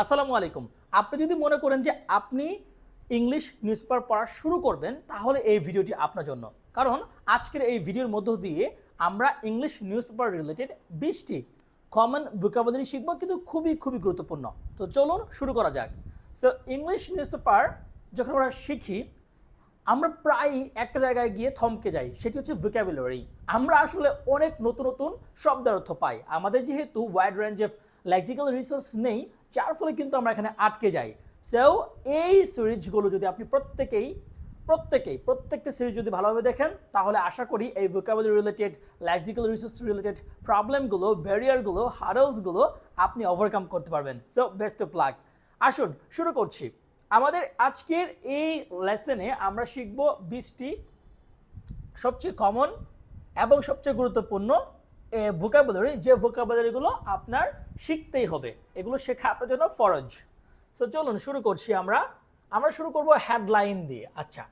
আসসালামু আলাইকুম। আপনি যদি মনে করেন যে আপনি ইংলিশ নিউজপেপার পড়া শুরু করবেন, তাহলে এই ভিডিওটি আপনার জন্য। কারণ আজকের এই ভিডিওর মধ্য দিয়ে আমরা ইংলিশ নিউজপেপার রিলেটেড 20টি কমন ভোকাবুলারি শিখব, কিন্তু খুবই খুবই গুরুত্বপূর্ণ। তো চলুন শুরু করা যাক। সো ইংলিশ নিউজপেপার যখন আমরা শিখি, আমরা প্রায়ই একটা জায়গায় গিয়ে থমকে যাই, সেটি হচ্ছে ভোকাবুলারি। আমরা আসলে অনেক নতুন নতুন শব্দের অর্থ পাই। আমাদের যেহেতু wide range of lexical resource নেই, যার ফলে কিন্তু আমরা এখানে আটকে যাই। সো এই সিরিজগুলো যদি আপনি প্রত্যেকটা সিরিজ যদি ভালোভাবে দেখেন, তাহলে আশা করি এই vocabulary related, lexical resource related প্রবলেমগুলো, ব্যারিয়ারগুলো, হার্ডলসগুলো আপনি ওভারকাম করতে পারবেন। So best of luck. আসুন শুরু করছি। আমাদের আজকের এই লেসনে আমরা শিখব 20টি সবচেয়ে কমন এবং সবচেয়ে গুরুত্বপূর্ণ ভোকাবুলারি, যে ভোকাবুলারিগুলো আপনার শিখতেই হবে। এগুলো শেখা আপনার জন্য ফরজ। সো চলুন শুরু করছি। আমরা শুরু করব হেডলাইন দিয়ে। আচ্ছা,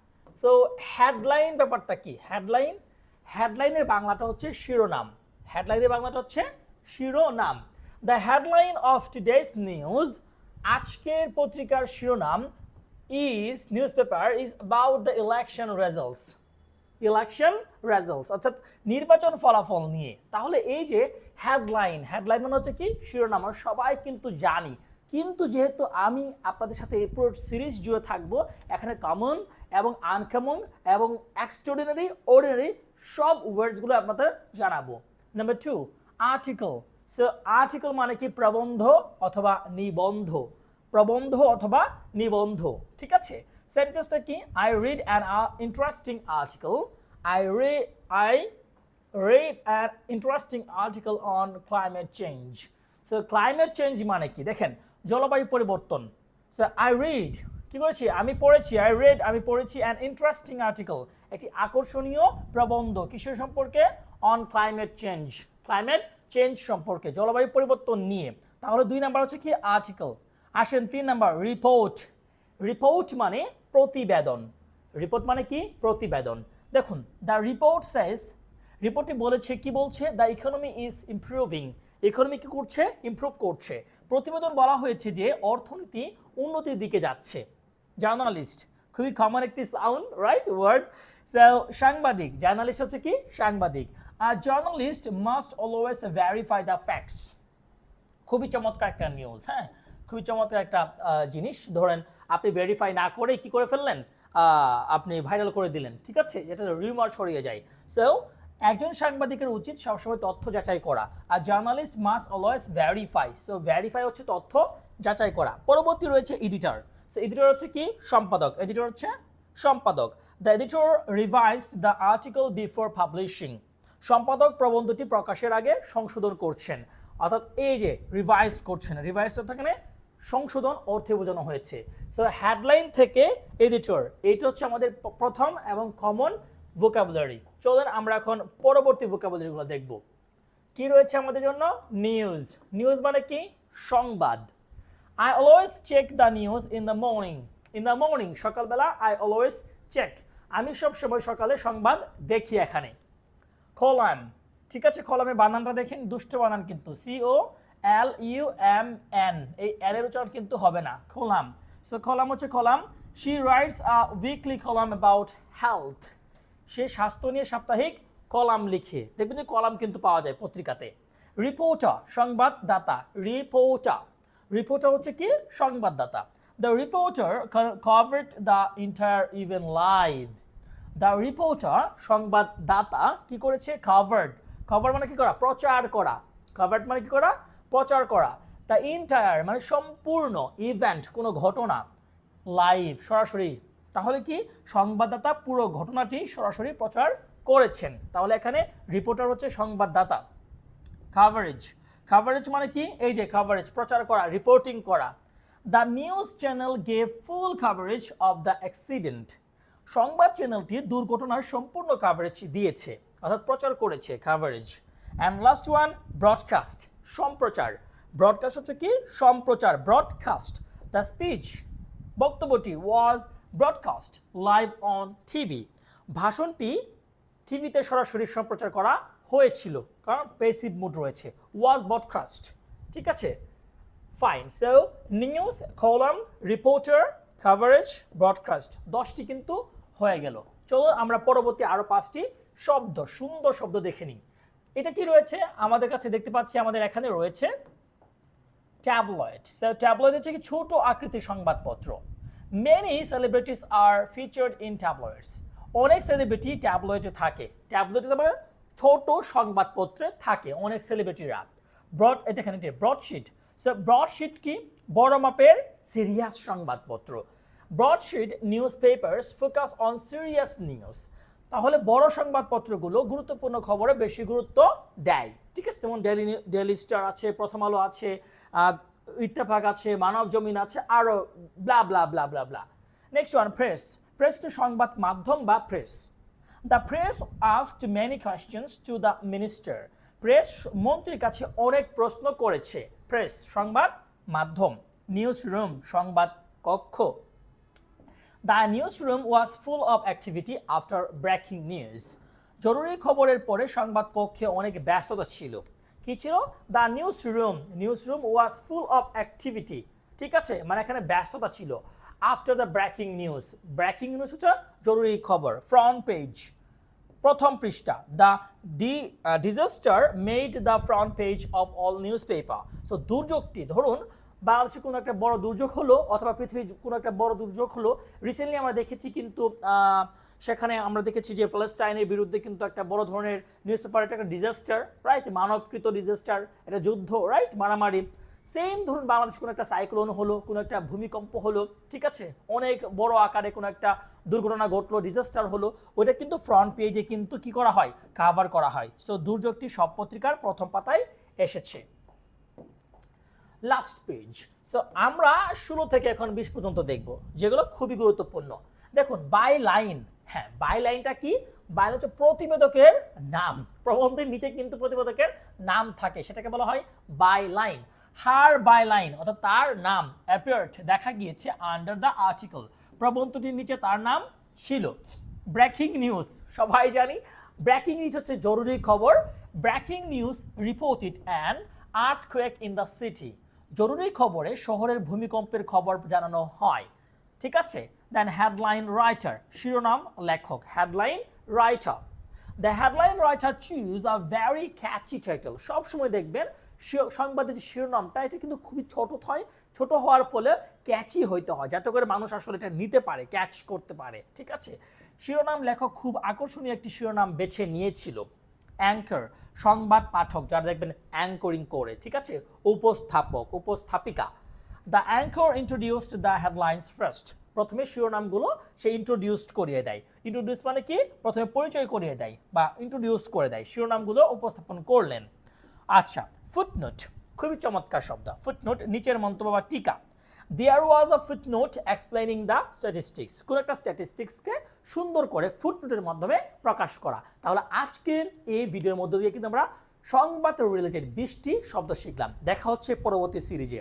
সো হেডলাইন ব্যাপারটা কি? হেডলাইনের বাংলাটা হচ্ছে শিরোনাম। হেডলাইনের বাংলাটা হচ্ছে শিরোনাম। The headline of today's news, আজকের পত্রিকার শিরোনাম newspaper is about the election results, অর্থাৎ নির্বাচন ফলাফল নিয়ে। তাহলে এই যে হেডলাইন মানে হচ্ছে কি? শিরোনাম। আমরা সবাই কিন্তু জানি, কিন্তু যেহেতু আমি আপনাদের সাথে এই পুরো সিরিজ জুড়ে থাকবো, এখানে কমন এবং আনকমন এবং এক্সট্রাঅর্ডিনারি, অর্ডিনারি সব ওয়ার্ডসগুলো আপনাদের জানাবো। Number 2, article. সো আর্টিকেল মানে কি? প্রবন্ধ অথবা নিবন্ধ। ঠিক আছে? সেন্টেন্সটা কি? I read an interesting article. I read an interesting article on climate change. So climate change মানে কি? দেখেন, জলবায়ু পরিবর্তন। So I read, কি করেছি? আমি পড়েছি an interesting article, একটি আকর্ষণীয় প্রবন্ধ। কিসের সম্পর্কে? On climate change সম্পর্কে, জলবায়ু পরিবর্তন নিয়ে। তাহলে 2 নাম্বার হচ্ছে কি? আর্টিকেল। আসেন 3 নাম্বার, রিপোর্ট মানে প্রতিবেদন। রিপোর্ট মানে কি? প্রতিবেদন। দেখুন, দ্য রিপোর্ট সেজ, রিপোর্টটি বলেছে, কি বলছে? The economy is improving. Economy কি করছে? ইমপ্রুভ করছে। প্রতিবেদন বলা হয়েছে যে অর্থনীতি উন্নতির দিকে যাচ্ছে। জার্নালিস্ট, খুবই কমন একটি সাউন্ড, রাইট ওয়ার্ড। সো সাংবাদিক, জার্নালিস্ট হচ্ছে কি? সাংবাদিক। আর journalist must always verify the facts. খুবই চমৎকার একটা নিউজ। হ্যাঁ, খুবই চমৎকার একটা জিনিস। ধরেন আপনি ভেরিফাই না করে কি করে ফেললেন? আপনি ভাইরাল করে দিলেন। ঠিক আছে? যেটা রিউমার ছড়িয়ে যায়। সো একজন সাংবাদিকের উচিত সবসময় তথ্য যাচাই করা। আর journalist must always verify. So verify হচ্ছে তথ্য যাচাই করা। পরবর্তী রয়েছে এডিটর। সো এডিটর হচ্ছে কি? সম্পাদক। The editor revised the article before publishing. সম্পাদক প্রবন্ধটি প্রকাশের আগে সংশোধন করছেন। অর্থাৎ এই যে রিভাইজ করছেন, রিভাইজ এখানে সংশোধন অর্থে বোঝানো হয়েছে। সো হেডলাইন থেকে এডিটর, এইটা হচ্ছে আমাদের প্রথম এবং কমন ভোকাবুলারি। চলেন আমরা এখন পরবর্তী ভোকাবুলারিগুলো দেখব। কি রয়েছে আমাদের জন্য? নিউজ মানে কি? সংবাদ। I always check the news in the morning. সকালবেলা আই অলওয়েজ চেক, আমি সবসময় সকালে সংবাদ দেখি। এখানে কলাম, ঠিক আছে? কলামের বানানটা দেখেন, দুষ্ট বানান কিন্তু, COLUMN, এই এর উচ্চারণ কিন্তু হবে না, কলাম। সো কলাম হচ্ছে column. She writes a weekly column about health. সে স্বাস্থ্য নিয়ে সাপ্তাহিক কলাম লিখে। দেখবেন যে কলাম কিন্তু পাওয়া যায় পত্রিকাতে। রিপোর্টার, সংবাদদাতা। রিপোর্টার হচ্ছে কি? সংবাদদাতা। The reporter covered the entire event live. The reporter, সংবাদদাতা, কি করেছে? কভার মানে কি করা? প্রচার করা। কভার্ড মানে কি করা? প্রচার করা। দ্য এন্টায়ার মানে সম্পূর্ণ, ইভেন্ট কোনো ঘটনা, লাইভ সরাসরি। তাহলে কি? সংবাদদাতা পুরো ঘটনাটি সরাসরি প্রচার করেছেন। তাহলে এখানে রিপোর্টার হচ্ছে সংবাদদাতা। কাভারেজ মানে কি? এই যে কাভারেজ, প্রচার করা, রিপোর্টিং করা। The news channel gave full coverage of the accident. সংবাদ চ্যানেলটি দুর্ঘটনার সম্পূর্ণ কাভারেজ দিয়েছে, অর্থাৎ প্রচার করেছে, coverage. And last one, broadcast, সম্প্রচার। ব্রডকাস্ট হচ্ছে কি? সম্প্রচার, ব্রডকাস্ট। দ্য স্পিচ, বক্তব্যটি, was broadcast live on TV. ভাষণটি টিভিতে সরাসরি সম্প্রচার করা হয়েছিল, কারণ প্যাসিভ মুড রয়েছে। ওয়াজ ব্রডকাস্ট, ঠিক আছে? Fine. So news, column, reporter, coverage, broadcast 10টি কিন্তু হয়ে গেল। চলো আমরা পরবর্তী আরো 5টি শব্দ, সুন্দর শব্দ দেখে নিই। এটা কি রয়েছে আমাদের কাছে, দেখতে পাচ্ছি আমাদের এখানে রয়েছে ট্যাবলয়েড। সো ট্যাবলয়েড হচ্ছে কি ছোট আকৃতির সংবাদপত্র। Many celebrities are featured in tabloids. অনেক সেলিব্রিটি ট্যাবলয়েডে থাকে। ট্যাবলয়েড মানে ছোট সংবাদপত্রে থাকে অনেক সেলিব্রিটিরা। ব্রড, এটা এখানে ব্রডশিট। সো ব্রডশিট কি বড় মাপের সিরিয়াস সংবাদপত্র। Broadsheet newspapers focus on serious news. তাহলে বড় সংবাদপত্রগুলো গুরুত্বপূর্ণ খবরে বেশি গুরুত্ব দেয়। ঠিক আছে, যেমন ডেইলি স্টার আছে, প্রথম আলো আছে, ইত্তেফাক আছে, মানব জমিন আছে, আরো blah blah blah blah blah. Next one, press. Press to সংবাদ মাধ্যম বা press. The press asked many questions to the minister. Press মন্ত্রীর কাছে অনেক প্রশ্ন করেছে। প্রেস সংবাদ মাধ্যম। নিউজ রুম সংবাদ কক্ষ। The newsroom was full of activity after breaking news. জরুরি খবরের পরে সংবাদ কক্ষে অনেক ব্যস্ততা ছিল। কি ছিল? The newsroom was full of activity. ঠিক আছে, মানে এখানে ব্যস্ততা ছিল। After the breaking news, breaking news হচ্ছে জরুরি খবর। ফ্রন্ট পেজ প্রথম পৃষ্ঠা। The disaster made the front page of all newspaper. So দুর্যোগটি, ধরুন বাংলাদেশে কোনো একটা বড় দুর্যোগ হলো অথবা পৃথিবীর কোনো একটা বড় দুর্যোগ হলো। রিসেন্টলি আমরা দেখেছি কিন্তু সেখানে আমরা দেখেছি যে প্যালেস্টাইনের বিরুদ্ধে কিন্তু একটা বড় ধরনের নিউজ পেপার, একটা ডিজাস্টার, রাইট, মানবকৃত ডিজাস্টার, এটা যুদ্ধ, রাইট, মারামারি। সেম ধরুন বাংলাদেশ কোনো একটা সাইক্লোন হলো, কোনো একটা ভূমিকম্প হলো, ঠিক আছে, অনেক বড় আকারে কোনো একটা দুর্ঘটনা ঘটলো, ডিজাস্টার হলো, ওইটা কিন্তু ফ্রন্ট পেজে কিন্তু কি করা হয়, কাভার করা হয়। সো দুর্যোগটি সব পত্রিকার প্রথম পাতায় এসেছে। Last page. সো আমরা 16 থেকে এখন 20 পর্যন্ত দেখব, যেগুলো খুবই গুরুত্বপূর্ণ। দেখুন বাই লাইন। হ্যাঁ, বাই লাইনটা কি? বাই লাইন হচ্ছে প্রতিবেদকের নাম। প্রবন্ধের নিচে কিন্তু প্রতিবেদকের নাম থাকে, সেটাকে বলা হয় byline. Her byline অর্থাৎ তার নাম অ্যাপিয়ার্ড, দেখা গিয়েছে, আন্ডার দ্য আর্টিকেল, প্রবন্ধটির নিচে তার নাম ছিল। ব্রেকিং নিউজ, সবাই জানি ব্রেকিং নিউজ হচ্ছে জরুরি খবর। Breaking news reported an earthquake in the city. জরুরি খবরে শহরের ভূমিকম্পের খবর জানানো হয়। ঠিক আছে। দেন হেডলাইন রাইটার, শিরোনাম লেখক, headline writer. The headline writer choose a very catchy title. সবসময় দেখবেন সংবাদের যে শিরোনামটা, এটা কিন্তু খুবই ছোট হয়। ছোট হওয়ার ফলে ক্যাচি হইতে হয়, যাতে করে মানুষ আসলে এটা নিতে পারে, ক্যাচ করতে পারে। ঠিক আছে। শিরোনাম লেখক খুব আকর্ষণীয় একটি শিরোনাম বেছে নিয়েছিল। অ্যাঙ্কার, সংবাদ পাঠক, যারা দেখবেন অ্যাঙ্করিং করে, ঠিক আছে, উপস্থাপক, উপস্থাপিকা। The anchor introduced the headlines first. প্রথমে শিরোনামগুলো সে ইন্ট্রোডিউসড করিয়ে দেয়। ইন্ট্রোডিউস মানে কি? প্রথমে পরিচয় করিয়ে দেয় বা ইন্ট্রোডিউস করে দেয়, শিরোনামগুলো উপস্থাপন করলেন। আচ্ছা, ফুটনোট, খুবই চমৎকার শব্দ। ফুটনোট নিচের মন্তব্য বা টিকা। দেয়ার ওয়াজ আ ফুটনোট এক্সপ্লেনিং দ্য স্ট্যাটিস্টিক্স। কোন একটা স্ট্যাটিস্টিক্সকে সুন্দর করে ফুটনোটের মাধ্যমে প্রকাশ করা। তাহলে আজকের এই ভিডিওর মধ্য দিয়ে কিন্তু আমরা সংবাদ রিলেটেড 20টি শব্দ শিখলাম। দেখা হচ্ছে পরবর্তী সিরিজে।